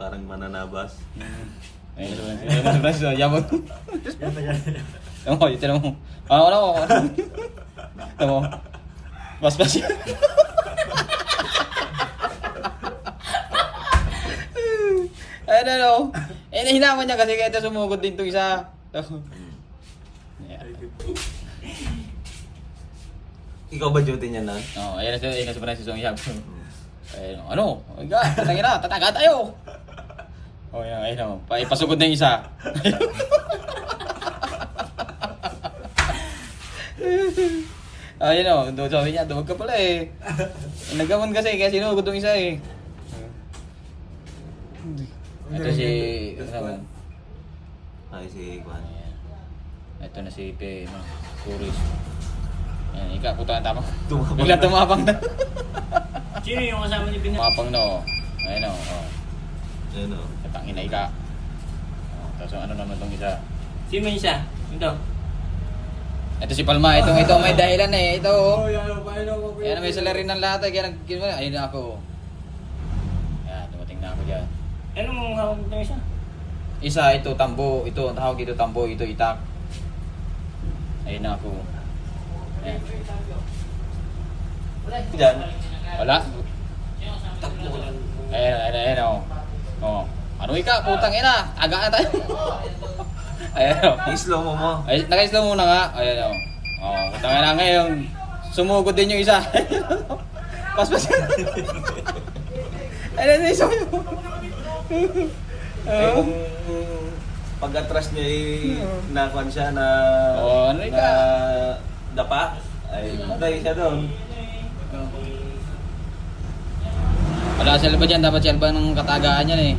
Parang mananabas. Ayun naman, Francis, yabon. Yan pa yan. Tinan mo. Ano? Tinan mo. Mas yan. Ayun ano. Hinaman niya kasi kaya ito sumugod din itong isa. Ikaw ba duty niya nun? Oo, ayan na si Francis yung yabon. Ayun, ano? Tatagin na, tataga tayo! Oh, ayun, ipasugod na yung isa. Ayun o, sabi niya, duwag ka pala eh. Nagamon kasi, kaya sinugod yung isa eh. Ito si... Ay, si Juan. Ito na si Puris. Ayan, ika, puto ang tapang. Tumapang Bigla tumapang na. Sino yung kasama ni Binat? Tumapang na o. Ayun o. Ayun o. Katangin na ika. Tapos ano naman itong isa. Sino yung isa? Ito. Ito si Palma, ito may dahilan eh. Ito oh. Yan Yan may salary ng lahat eh. Kaya ayun na ako. Ayan, dumating na ako dyan. Ano mong hawag ng isa? Isa, ito tambo. Ito, ang tawag ito tambo. Ito itak. Ayun na ako. Ayan. Diyan. Wala? Ayan o. Oh. Ano ika? Putang ina. Aga na tayo. Ayan o. I-slow mo mo. Ay, naka-slow muna nga. Ayan o. Oh, putang ina ngayon. Sumugod din yung isa. Paspas. Ayan na isa mo. Eh kung pag-atras niya nakuhan siya na... Oh, ano na ika? dapa. Ay, patay siya doon. Wala silba dyan. Dapat silba ng katagaan yan eh.